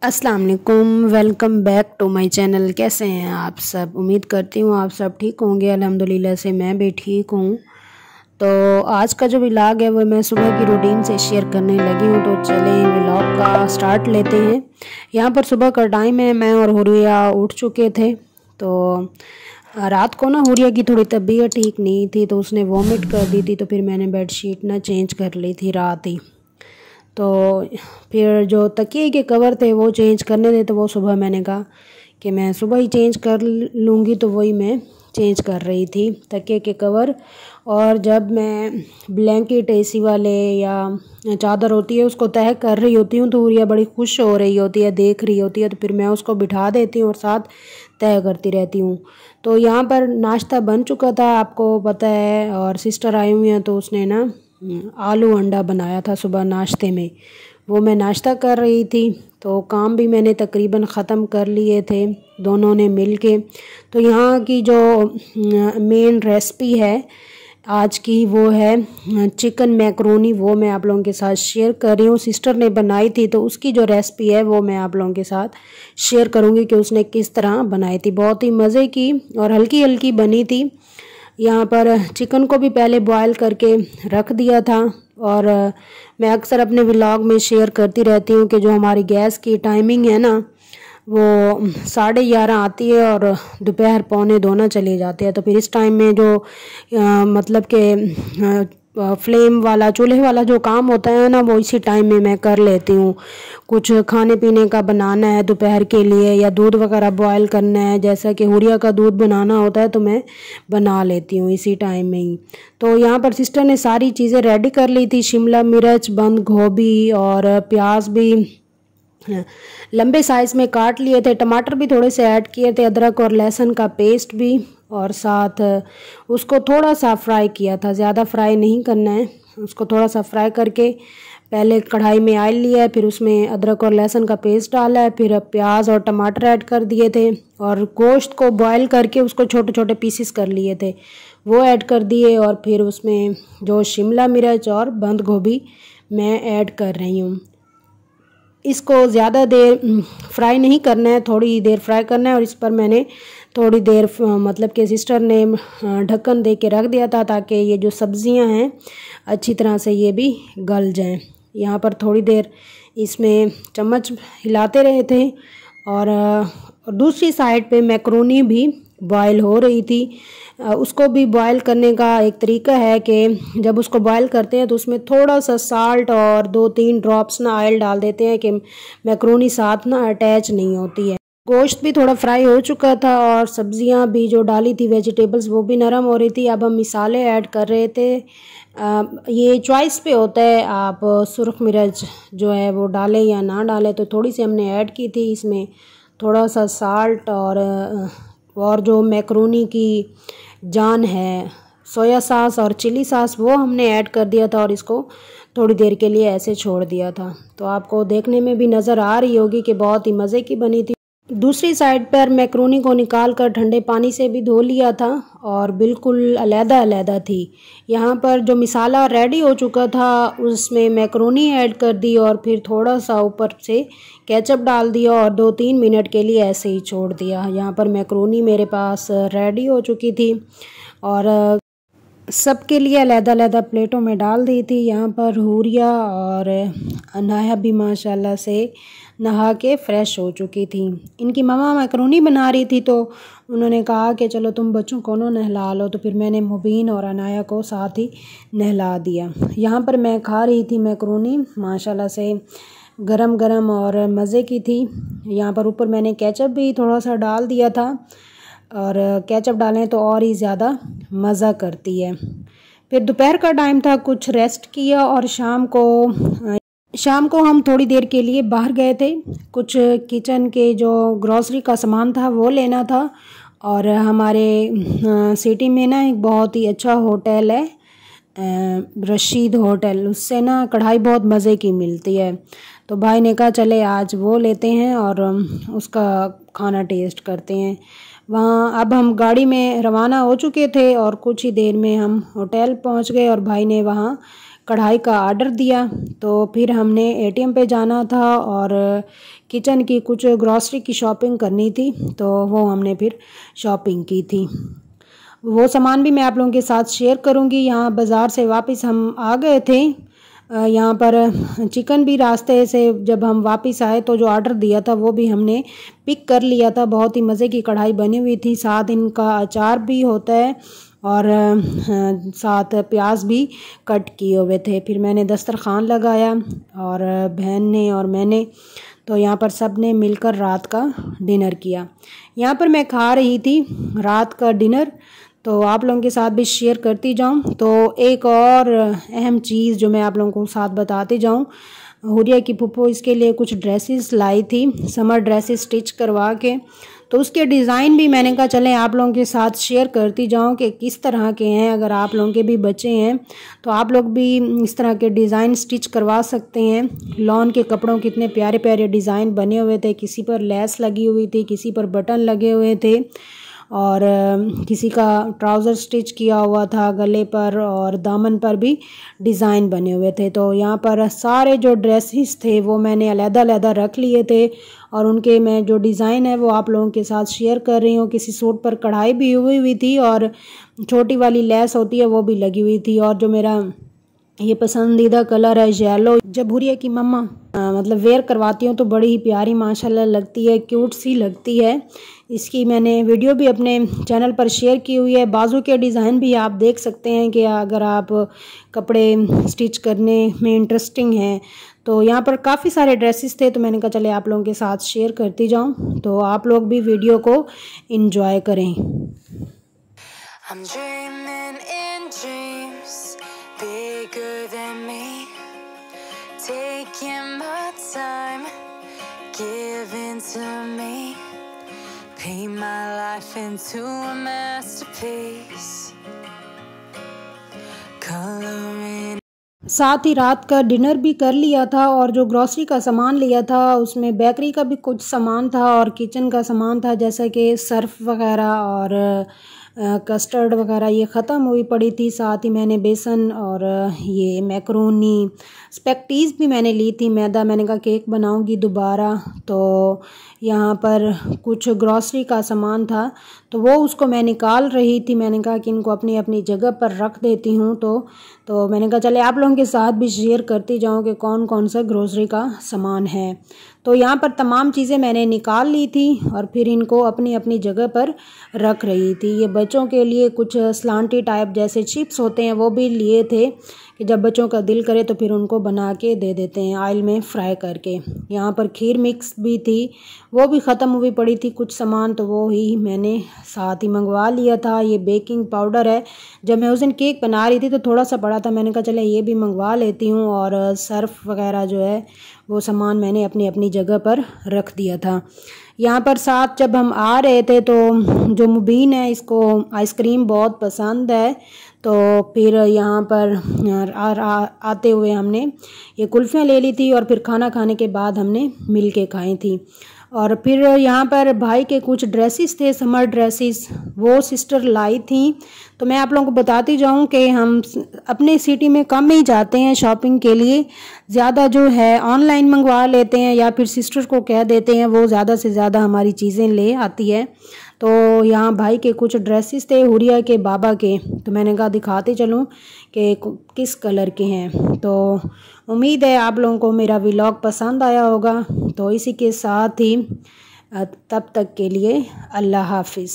अस्सलाम वालेकुम, welcome back to my channel. कैसे हैं आप सब? उम्मीद करती हूँ आप सब ठीक होंगे। अल्हम्दुलिल्लाह से मैं भी ठीक हूँ। तो आज का जो व्लॉग है वो मैं सुबह की रूटीन से शेयर करने लगी हूँ। तो चलें व्लॉग का स्टार्ट लेते हैं। यहाँ पर सुबह का टाइम है, मैं और हुरिया उठ चुके थे। तो रात को ना हुरिया की थोड़ी तबीयत ठीक नहीं थी, तो उसने वॉमिट कर दी थी। तो फिर मैंने बेडशीट ना चेंज कर ली थी रात ही। तो फिर जो तकिए के कवर थे वो चेंज करने थे, तो वो सुबह मैंने कहा कि मैं सुबह ही चेंज कर लूँगी। तो वही मैं चेंज कर रही थी तकिए के कवर। और जब मैं ब्लैंकेट एसी वाले या चादर होती है उसको तह कर रही होती हूँ, तो हुरिया बड़ी खुश हो रही होती है, देख रही होती है। तो फिर मैं उसको बिठा देती हूँ और साथ तय करती रहती हूँ। तो यहाँ पर नाश्ता बन चुका था, आपको पता है। और सिस्टर आई हुई हैं, तो उसने ना आलू अंडा बनाया था सुबह नाश्ते में, वो मैं नाश्ता कर रही थी। तो काम भी मैंने तकरीबन ख़त्म कर लिए थे दोनों ने मिल के। तो यहाँ की जो मेन रेसिपी है आज की वो है चिकन मैकरोनी, वो मैं आप लोगों के साथ शेयर कर रही हूँ। सिस्टर ने बनाई थी, तो उसकी जो रेसिपी है वो मैं आप लोगों के साथ शेयर करूँगी कि उसने किस तरह बनाई थी। बहुत ही मज़े की और हल्की हल्की बनी थी। यहाँ पर चिकन को भी पहले बॉयल करके रख दिया था। और मैं अक्सर अपने व्लॉग में शेयर करती रहती हूँ कि जो हमारी गैस की टाइमिंग है ना, वो 11:30 आती है और दोपहर 1:45 ना चले जाते हैं। तो फिर इस टाइम में जो मतलब कि फ्लेम वाला चूल्हे वाला जो काम होता है ना, वो इसी टाइम में मैं कर लेती हूँ। कुछ खाने पीने का बनाना है दोपहर के लिए, या दूध वगैरह बॉयल करना है, जैसा कि हुरिया का दूध बनाना होता है, तो मैं बना लेती हूँ इसी टाइम में ही। तो यहाँ पर सिस्टर ने सारी चीज़ें रेडी कर ली थी, शिमला मिर्च, बंद गोभी और प्याज भी लंबे साइज में काट लिए थे, टमाटर भी थोड़े से ऐड किए थे, अदरक और लहसुन का पेस्ट भी, और साथ उसको थोड़ा सा फ्राई किया था। ज़्यादा फ्राई नहीं करना है, उसको थोड़ा सा फ्राई करके पहले कढ़ाई में ऑयल लिया है, फिर उसमें अदरक और लहसुन का पेस्ट डाला है, फिर प्याज और टमाटर ऐड कर दिए थे, और गोश्त को बॉयल करके उसको छोटे छोटे पीसेस कर लिए थे, वो ऐड कर दिए। और फिर उसमें जो शिमला मिर्च और बंद गोभी मैं ऐड कर रही हूँ। इसको ज़्यादा देर फ्राई नहीं करना है, थोड़ी देर फ्राई करना है। और इस पर मैंने थोड़ी देर मतलब कि सिस्टर ने ढक्कन दे के रख दिया था, ताकि ये जो सब्ज़ियां हैं अच्छी तरह से ये भी गल जाएं। यहाँ पर थोड़ी देर इसमें चम्मच हिलाते रहे थे। और दूसरी साइड पे मैक्रोनी भी बॉयल हो रही थी। उसको भी बॉयल करने का एक तरीका है कि जब उसको बॉयल करते हैं तो उसमें थोड़ा सा साल्ट और 2-3 ड्रॉप्स ना ऑयल डाल देते हैं कि मैक्रोनी साथ ना अटैच नहीं होती है। गोश्त भी थोड़ा फ्राई हो चुका था और सब्जियां भी जो डाली थी वेजिटेबल्स वो भी नरम हो रही थी। अब हम मसाले ऐड कर रहे थे। ये चॉइस पे होता है, आप सुरख मिर्च जो है वो डालें या ना डालें। तो थोड़ी सी हमने ऐड की थी इसमें, थोड़ा सा साल्ट। और जो मैक्रोनी की जान है, सोया सॉस और चिली सॉस, वो हमने ऐड कर दिया था और इसको थोड़ी देर के लिए ऐसे छोड़ दिया था। तो आपको देखने में भी नज़र आ रही होगी कि बहुत ही मज़े की बनी थी। दूसरी साइड पर मैक्रोनी को निकाल कर ठंडे पानी से भी धो लिया था और बिल्कुल अलहदा अलहदा थी। यहाँ पर जो मसाला रेडी हो चुका था उसमें मैक्रोनी ऐड कर दी और फिर थोड़ा सा ऊपर से केचप डाल दिया और 2-3 मिनट के लिए ऐसे ही छोड़ दिया। यहाँ पर मैक्रोनी मेरे पास रेडी हो चुकी थी और सबके लिए अलग-अलग प्लेटों में डाल दी थी। यहाँ पर हुरिया और अनाया भी माशाल्लाह से नहा के फ़्रेश हो चुकी थी। इनकी मम्मा मैक्रोनी बना रही थी, तो उन्होंने कहा कि चलो तुम बच्चों को नहला लो। तो फिर मैंने मुबीन और अनाया को साथ ही नहला दिया। यहाँ पर मैं खा रही थी मैक्रोनी, माशाल्लाह से गरम गरम और मज़े की थी। यहाँ पर ऊपर मैंने केचप भी थोड़ा सा डाल दिया था, और केचप डालें तो और ही ज़्यादा मज़ा करती है। फिर दोपहर का टाइम था, कुछ रेस्ट किया और शाम को हम थोड़ी देर के लिए बाहर गए थे। कुछ किचन के जो ग्रॉसरी का सामान था वो लेना था। और हमारे सिटी में ना एक बहुत ही अच्छा होटल है, रशीद होटल, उससे ना कढ़ाई बहुत मज़े की मिलती है। तो भाई ने कहा चले आज वो लेते हैं और उसका खाना टेस्ट करते हैं। वहाँ अब हम गाड़ी में रवाना हो चुके थे और कुछ ही देर में हम होटल पहुँच गए और भाई ने वहाँ कढ़ाई का ऑर्डर दिया। तो फिर हमने एटीएम पे जाना था और किचन की कुछ ग्रॉसरी की शॉपिंग करनी थी, तो वो हमने फिर शॉपिंग की थी। वो सामान भी मैं आप लोगों के साथ शेयर करूंगी। यहाँ बाज़ार से वापस हम आ गए थे। यहाँ पर चिकन भी रास्ते से जब हम वापस आए तो जो ऑर्डर दिया था वो भी हमने पिक कर लिया था। बहुत ही मज़े की कढ़ाई बनी हुई थी, साथ इनका अचार भी होता है और साथ प्याज भी कट किए हुए थे। फिर मैंने दस्तरखान लगाया और बहन ने और मैंने, तो यहाँ पर सब ने मिलकर रात का डिनर किया। यहाँ पर मैं खा रही थी रात का डिनर, तो आप लोगों के साथ भी शेयर करती जाऊँ। तो एक और अहम चीज़ जो मैं आप लोगों को साथ बताती जाऊँ, हुरिया की फूफो इसके लिए कुछ ड्रेसेस लाई थी, समर ड्रेसेस स्टिच करवा के। तो उसके डिज़ाइन भी मैंने कहा चलें आप लोगों के साथ शेयर करती जाऊँ कि किस तरह के हैं। अगर आप लोगों के भी बच्चे हैं तो आप लोग भी इस तरह के डिज़ाइन स्टिच करवा सकते हैं। लॉन के कपड़ों के इतने प्यारे प्यारे डिज़ाइन बने हुए थे, किसी पर लेस लगी हुई थी, किसी पर बटन लगे हुए थे और किसी का ट्राउज़र स्टिच किया हुआ था गले पर और दामन पर भी डिज़ाइन बने हुए थे। तो यहाँ पर सारे जो ड्रेसेस थे वो मैंने अलग-अलग रख लिए थे और उनके मैं जो डिज़ाइन है वो आप लोगों के साथ शेयर कर रही हूँ। किसी सूट पर कढ़ाई भी हुई थी और छोटी वाली लेस होती है वो भी लगी हुई थी। और जो मेरा ये पसंदीदा कलर है येलो, जब हुरिया की मम्मा मतलब वेयर करवाती हूँ तो बड़ी ही प्यारी माशाल्लाह लगती है, क्यूट सी लगती है। इसकी मैंने वीडियो भी अपने चैनल पर शेयर की हुई है। बाजू के डिज़ाइन भी आप देख सकते हैं कि अगर आप कपड़े स्टिच करने में इंटरेस्टिंग हैं। तो यहाँ पर काफ़ी सारे ड्रेसेस थे, तो मैंने कहा चले आप लोगों के साथ शेयर करती जाऊँ, तो आप लोग भी वीडियो को एंजॉय करें। I'm dreaming in dreams bigger than me, taking my time, giving to me, paint my life into a masterpiece, coloring। साथ ही रात का डिनर भी कर लिया था और जो ग्रॉसरी का सामान लिया था उसमें बेकरी का भी कुछ सामान था और किचन का सामान था, जैसा कि सर्फ वगैरह और कस्टर्ड वगैरह ये ख़त्म हुई पड़ी थी। साथ ही मैंने बेसन और ये मैक्रोनी स्पेक्टीज़ भी मैंने ली थी, मैदा। मैंने कहा केक बनाऊंगी दोबारा, तो यहाँ पर कुछ ग्रॉसरी का सामान था तो वो उसको मैं निकाल रही थी। मैंने कहा कि इनको अपनी अपनी जगह पर रख देती हूँ। तो मैंने कहा चले आप लोगों के साथ भी शेयर करती जाऊँ कि कौन कौन सा ग्रॉसरी का सामान है। तो यहाँ पर तमाम चीज़ें मैंने निकाल ली थी और फिर इनको अपनी अपनी जगह पर रख रही थी। ये बच्चों के लिए कुछ स्लांटी टाइप जैसे चिप्स होते हैं वो भी लिए थे कि जब बच्चों का दिल करे तो फिर उनको बना के दे देते हैं ऑयल में फ्राई करके। यहाँ पर खीर मिक्स भी थी, वो भी ख़त्म हुई पड़ी थी कुछ सामान, तो वो ही मैंने साथ ही मंगवा लिया था। ये बेकिंग पाउडर है, जब मैं उस दिन केक बना रही थी तो थोड़ा सा पड़ा था, मैंने कहा चले ये भी मंगवा लेती हूँ। और सर्फ वगैरह जो है वो सामान मैंने अपनी अपनी जगह पर रख दिया था। यहाँ पर साथ जब हम आ रहे थे तो जो मुबीन है इसको आइसक्रीम बहुत पसंद है, तो फिर यहाँ पर आते हुए हमने ये कुल्फ़ियाँ ले ली थी और फिर खाना खाने के बाद हमने मिल के खाई थी। और फिर यहाँ पर भाई के कुछ ड्रेसेस थे, समर ड्रेसेस, वो सिस्टर लाई थी। तो मैं आप लोगों को बताती जाऊँ कि हम अपने सिटी में कम ही जाते हैं शॉपिंग के लिए, ज़्यादा जो है ऑनलाइन मंगवा लेते हैं या फिर सिस्टर को कह देते हैं, वो ज़्यादा से ज़्यादा हमारी चीज़ें ले आती है। तो यहाँ भाई के कुछ ड्रेसेस थे हुरिया के बाबा के, तो मैंने कहा दिखाते चलूँ कि किस कलर के हैं। तो उम्मीद है आप लोगों को मेरा व्लॉग पसंद आया होगा। तो इसी के साथ ही तब तक के लिए अल्लाह हाफिज़।